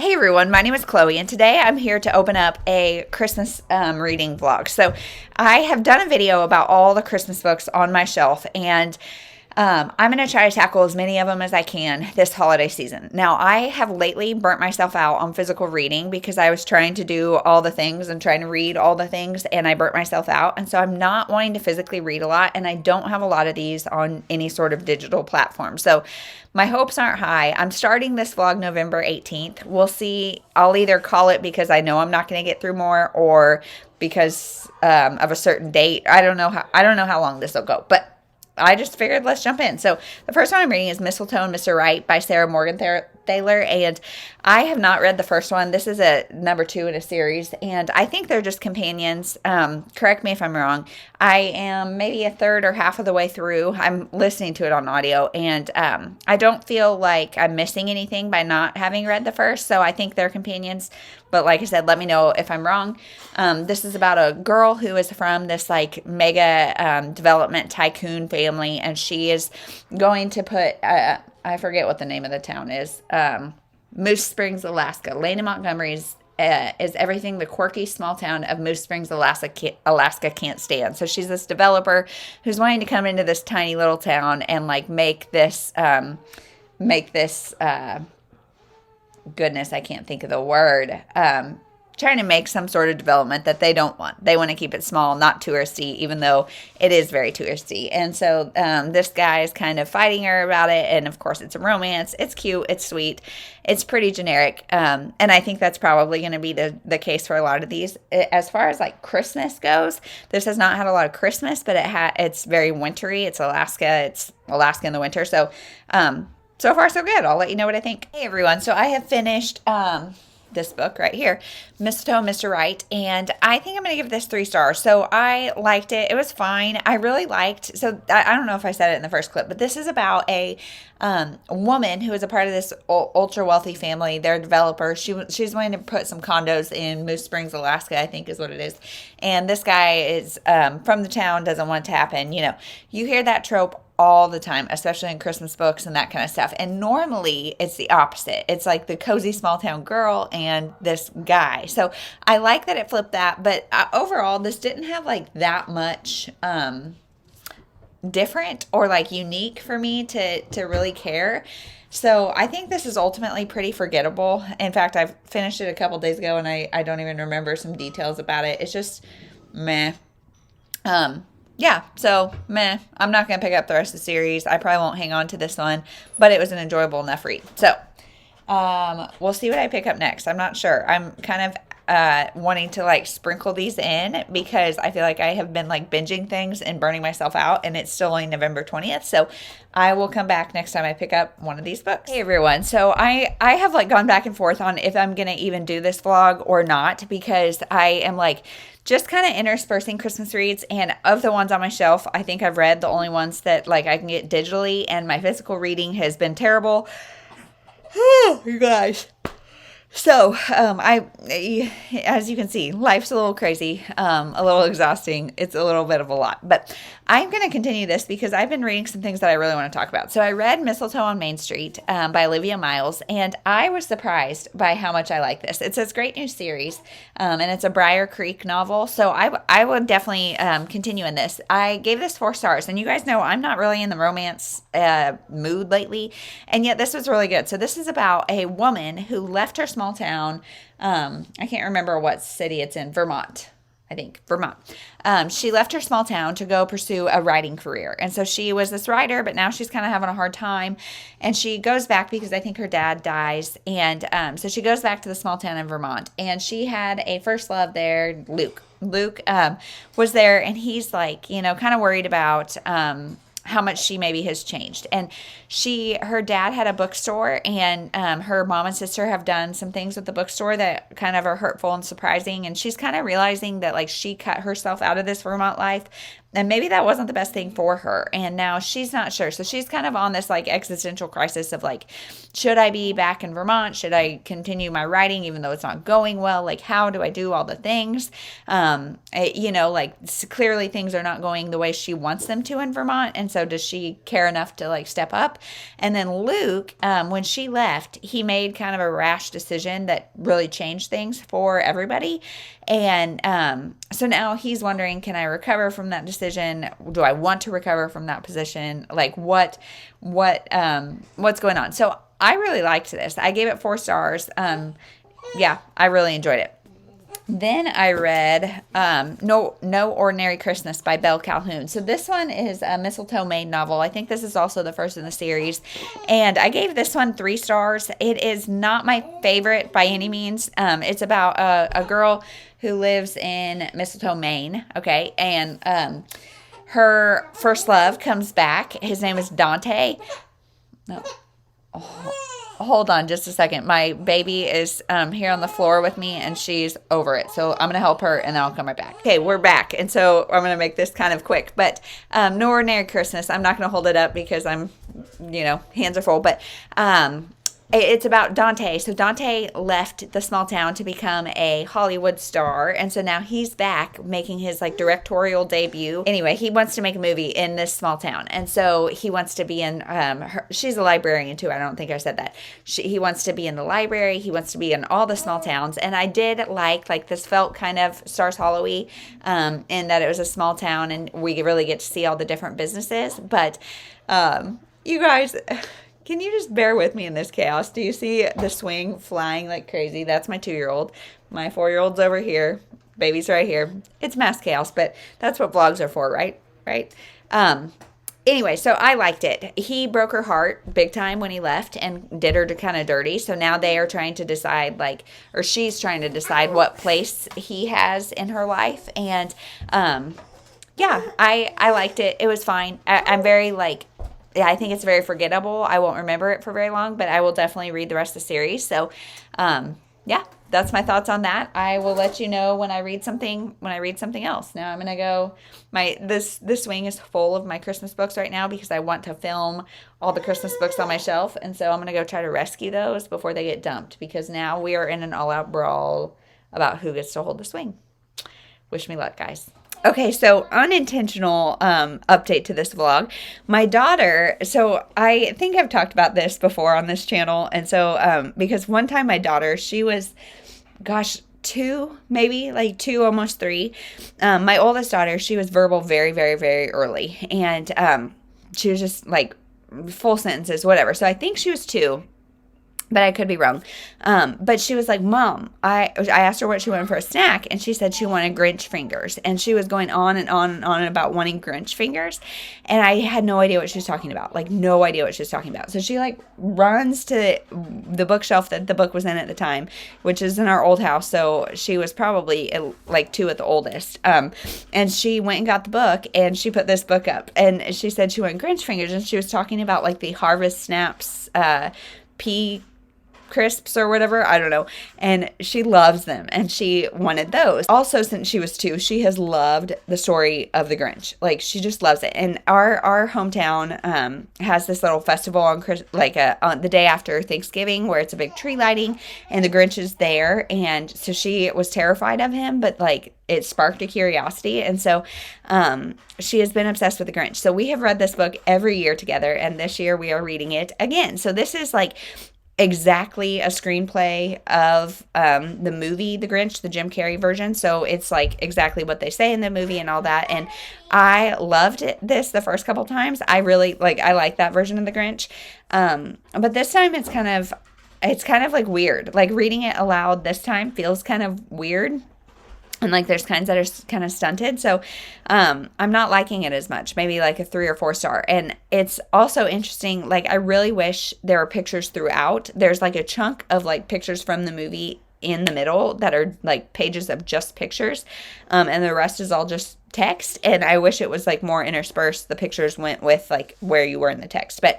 Hey everyone, my name is Chloe, and today I'm here to open up a Christmas reading vlog. So I have done a video about all the Christmas books on my shelf, and I'm going to try to tackle as many of them as I can this holiday season. Now, I have lately burnt myself out on physical reading because I was trying to do all the things and trying to read all the things, and I burnt myself out. And so I'm not wanting to physically read a lot, and I don't have a lot of these on any sort of digital platform. So my hopes aren't high. I'm starting this vlog November 18th. We'll see. I'll either call it because I know I'm not going to get through more, or because of a certain date. I don't know how long this will go, but I just figured let's jump in. So the first one I'm reading is Mistletoe Mr Wright by Sarah Morgan Thaler, and I have not read the first one. This is a number 2 in a series, and I think they're just companions. Correct me if I'm wrong. I am maybe a third or half of the way through. I'm listening to it on audio, and I don't feel like I'm missing anything by not having read the first, so I think they're companions. But like I said, let me know if I'm wrong. This is about a girl who is from this like mega development tycoon family, and she is going to put, I forget what the name of the town is, Moose Springs, Alaska. Lena Montgomery's is everything the quirky small town of Moose Springs, Alaska can't stand. So she's this developer who's wanting to come into this tiny little town and like make this goodness, I can't think of the word, trying to make some sort of development that they don't want. They want to keep it small, not touristy, even though it is very touristy. And so this guy is kind of fighting her about it, and of course it's a romance. It's cute, it's sweet, it's pretty generic, and I think that's probably going to be the case for a lot of these. As far as like Christmas goes, this has not had a lot of Christmas, but it's very wintry. It's Alaska in the winter, so so far, so good. I'll let you know what I think. Hey, everyone. So I have finished this book right here, Mistletoe Mr Wright, and I think I'm going to give this 3 stars. So I liked it. It was fine. I really liked, so I don't know if I said it in the first clip, but this is about a woman who is a part of this ultra wealthy family. They're a developer. She's wanting to put some condos in Moose Springs, Alaska, I think is what it is. And this guy is from the town, doesn't want it to happen. You know, you hear that trope all the time, especially in Christmas books and that kind of stuff. And normally it's the opposite. It's like the cozy small town girl and this guy. So I like that it flipped that, but overall this didn't have like that much different or like unique for me to really care. So I think this is ultimately pretty forgettable. In fact, I've finished it a couple days ago and I don't even remember some details about it. It's just meh. Yeah, so meh. I'm not going to pick up the rest of the series. I probably won't hang on to this one, but it was an enjoyable enough read. So we'll see what I pick up next. I'm not sure. I'm kind of wanting to like sprinkle these in because I feel like I have been like binging things and burning myself out, and it's still only November 20th. So I will come back next time I pick up one of these books. Hey everyone. So I have like gone back and forth on if I'm going to even do this vlog or not, because I am like just kind of interspersing Christmas reads, and of the ones on my shelf, I think I've read the only ones that like I can get digitally, and my physical reading has been terrible. You guys. So, as you can see, life's a little crazy, a little exhausting. It's a little bit of a lot, but I'm going to continue this because I've been reading some things that I really want to talk about. So I read Mistletoe on Main Street by Olivia Miles, and I was surprised by how much I like this. It's this great new series, and it's a Briar Creek novel. So I would definitely continue in this. I gave this 4 stars, and you guys know I'm not really in the romance mood lately, and yet this was really good. So this is about a woman who left her small town. I can't remember what city it's in. Vermont. I think Vermont. She left her small town to go pursue a writing career. And so she was this writer, but now she's kind of having a hard time. And she goes back because I think her dad dies. And so she goes back to the small town in Vermont. And she had a first love there, Luke. Luke was there, and he's like, you know, kind of worried about how much she maybe has changed. And her dad had a bookstore, and her mom and sister have done some things with the bookstore that kind of are hurtful and surprising. And she's kind of realizing that like she cut herself out of this Vermont life And maybe that wasn't the best thing for her. And now she's not sure. So she's kind of on this like existential crisis of like, should I be back in Vermont? Should I continue my writing even though it's not going well? Like, how do I do all the things? Like clearly things are not going the way she wants them to in Vermont. And so does she care enough to like step up? And then Luke, when she left, he made kind of a rash decision that really changed things for everybody. And so now he's wondering, can I recover from that decision? Do I want to recover from that position? Like what's going on? So I really liked this. I gave it 4 stars. I really enjoyed it. Then I read No Ordinary Christmas by Belle Calhoun. So this one is a Mistletoe Made novel. I think this is also the first in the series. And I gave this one 3 stars. It is not my favorite by any means. It's about a girl who lives in Mistletoe, Maine. Okay. And her first love comes back. His name is Dante. No. Hold on just a second. My baby is here on the floor with me and she's over it. So I'm going to help her and then I'll come right back. Okay, we're back. And so I'm going to make this kind of quick. But No Ordinary Christmas, I'm not going to hold it up because I'm, hands are full. But it's about Dante. So Dante left the small town to become a Hollywood star. And so now he's back making his like directorial debut. Anyway, he wants to make a movie in this small town. And so he wants to be in, she's a librarian too. I don't think I said that. He wants to be in the library. He wants to be in all the small towns. And I did like this felt kind of Stars Hollow-y in that it was a small town and we really get to see all the different businesses. But you guys... Can you just bear with me in this chaos? Do you see the swing flying like crazy? That's my 2-year-old. My 4-year-old's over here. Baby's right here. It's mass chaos, but that's what vlogs are for, right? Right? Anyway, so I liked it. He broke her heart big time when he left and did her kind of dirty. So now they are trying to decide, or she's trying to decide what place he has in her life. And I liked it. It was fine. I'm very I think it's very forgettable. I won't remember it for very long, but I will definitely read the rest of the series. So, that's my thoughts on that. I will let you know when I read something else. Now I'm going to go, this swing is full of my Christmas books right now because I want to film all the Christmas books on my shelf. And so I'm going to go try to rescue those before they get dumped because now we are in an all-out brawl about who gets to hold the swing. Wish me luck, guys. Okay, so unintentional update to this vlog. My daughter, so I think I've talked about this before on this channel. And so, because one time my daughter, she was, 2, maybe 2, almost 3. My oldest daughter, she was verbal very, very, very early. And she was just full sentences, whatever. So I think she was 2. But I could be wrong. But she was like, Mom, I asked her what she wanted for a snack, and she said she wanted Grinch fingers. And she was going on and on and on about wanting Grinch fingers. And I had no idea what she was talking about. No idea what she was talking about. So she, runs to the bookshelf that the book was in at the time, which is in our old house. So she was probably, 2 at the oldest. And she went and got the book, and she put this book up. And she said she wanted Grinch fingers, and she was talking about, the Harvest Snaps pea crisps or whatever, I don't know, and she loves them and she wanted those. Also, since she was 2, she has loved the story of the Grinch. She just loves it. And our hometown has this little festival on the day after Thanksgiving where it's a big tree lighting and the Grinch is there, and so she was terrified of him, but it sparked a curiosity, and so she has been obsessed with the Grinch. So we have read this book every year together, and this year we are reading it again. So this is exactly a screenplay of the movie The Grinch, the Jim Carrey version. So it's exactly what they say in the movie and all that. And I loved this the first couple times. I really I like that version of The Grinch. But this time it's kind of weird. Reading it aloud this time feels kind of weird. And there's kinds that are kind of stunted. So I'm not liking it as much. Maybe a 3 or 4 star. And it's also interesting. I really wish there were pictures throughout. There's a chunk of pictures from the movie in the middle that are pages of just pictures. And the rest is all just text. And I wish it was more interspersed. The pictures went with where you were in the text. But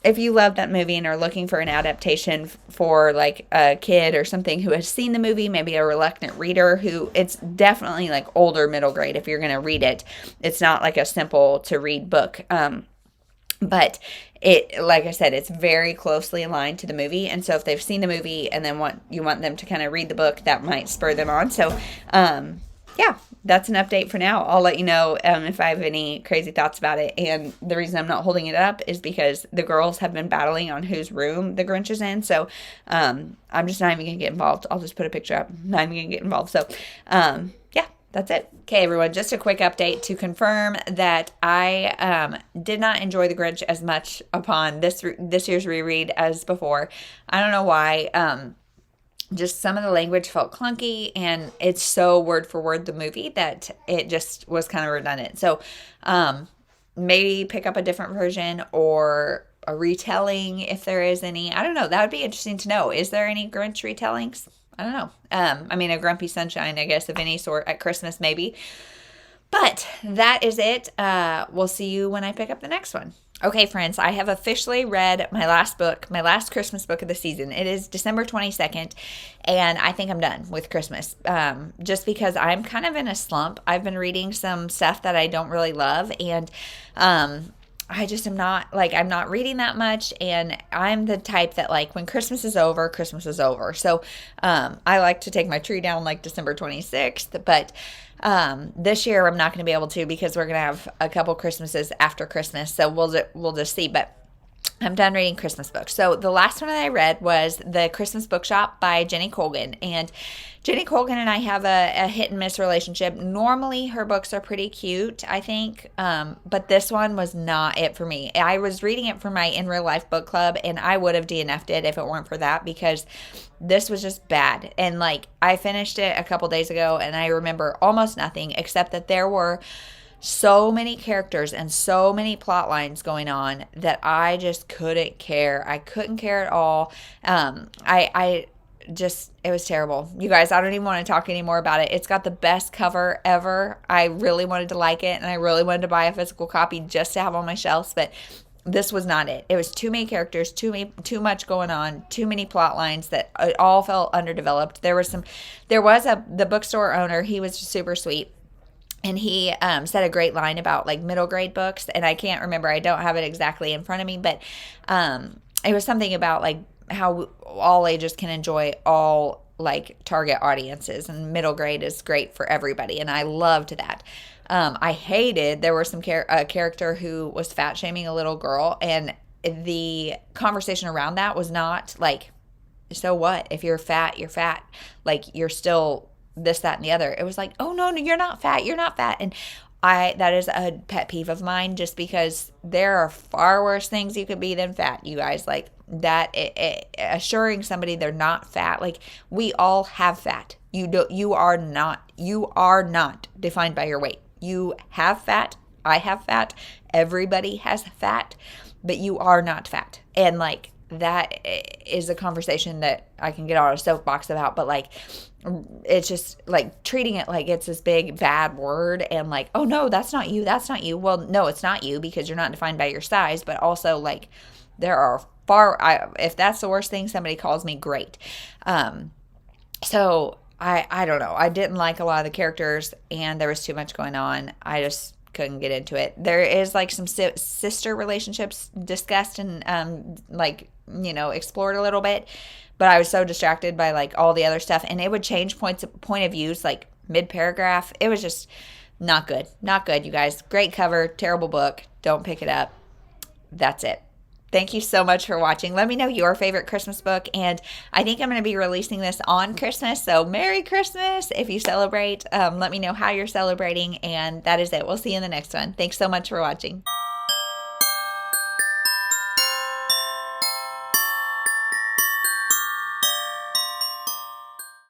if you love that movie and are looking for an adaptation for like a kid or something who has seen the movie, maybe a reluctant reader who, it's definitely like older middle grade if you're going to read it. It's not like a simple to read book. But it, like I said, it's very closely aligned to the movie. And so if they've seen the movie and then you want them to kind of read the book, that might spur them on. So, yeah, that's an update for now. I'll let you know if I have any crazy thoughts about it. And the reason I'm not holding it up is because the girls have been battling on whose room the Grinch is in. So I'm just not even going to get involved. I'll just put a picture up. I'm not even going to get involved. So, yeah, that's it. Okay, everyone, just a quick update to confirm that I did not enjoy the Grinch as much upon this year's reread as before. I don't know why. Just some of the language felt clunky, and it's so word for word the movie that it just was kind of redundant. So maybe pick up a different version or a retelling if there is any. I don't know. That would be interesting to know. Is there any Grinch retellings? I don't know. I mean, a Grumpy Sunshine, I guess, of any sort at Christmas maybe. But that is it. We'll see you when I pick up the next one. Okay, friends, I have officially read my last book, my last Christmas book of the season. It is December 22nd, and I think I'm done with Christmas, just because I'm kind of in a slump. I've been reading some stuff that I don't really love, and I just am not, like, I'm not reading that much, and I'm the type that, like, when Christmas is over, Christmas is over. So I like to take my tree down, like, December 26th, but this year I'm not going to be able to because we're going to have a couple Christmases after Christmas, so we'll just see. But I'm done reading Christmas books. So the last one that I read was The Christmas Bookshop by Jenny Colgan. And Jenny Colgan and I have a hit and miss relationship. Normally her books are pretty cute, I think, but this one was not it for me. I was reading it for my In Real Life book club, and I would have DNF'd it if it weren't for that, because this was just bad. And like, I finished it a couple days ago, and I remember almost nothing except that there were so many characters and so many plot lines going on that I just couldn't care. I couldn't care at all. It was terrible. You guys, I don't even want to talk anymore about it. It's got the best cover ever. I really wanted to like it, and I really wanted to buy a physical copy just to have on my shelves, but this was not it. It was too many characters, too much going on, too many plot lines that it all felt underdeveloped. There was the bookstore owner. He was super sweet. And he said a great line about like middle grade books, and I can't remember. I don't have it exactly in front of me, but it was something about like how all ages can enjoy all like target audiences, and middle grade is great for everybody, and I loved that. I hated there was a character who was fat shaming a little girl, and the conversation around that was not like, so what? If you're fat, you're fat. Like, you're still this, that, and the other. It was like, oh, no, you're not fat. You're not fat. And that is a pet peeve of mine, just because there are far worse things you could be than fat, you guys. Like that, assuring somebody they're not fat. Like, we all have fat. You are not defined by your weight. You have fat. I have fat. Everybody has fat, but you are not fat. And like, that is a conversation that I can get on a soapbox about, but like, it's just like treating it like it's this big bad word, and like, oh no, that's not you. Well, no, it's not you, because you're not defined by your size, but also like, there are if that's the worst thing somebody calls me, great. So I don't know. I didn't like a lot of the characters, and there was too much going on. I just couldn't get into it. There is like some sister relationships discussed and explored a little bit, but I was so distracted by like all the other stuff, and it would change point of views like mid-paragraph. It was just not good, you guys. Great cover, terrible book. Don't pick it up. That's it. Thank you so much for watching. Let me know your favorite Christmas book, and I think I'm going to be releasing this on Christmas, so Merry Christmas if you celebrate. Let me know how you're celebrating, and that is it. We'll see you in the next one. Thanks so much for watching.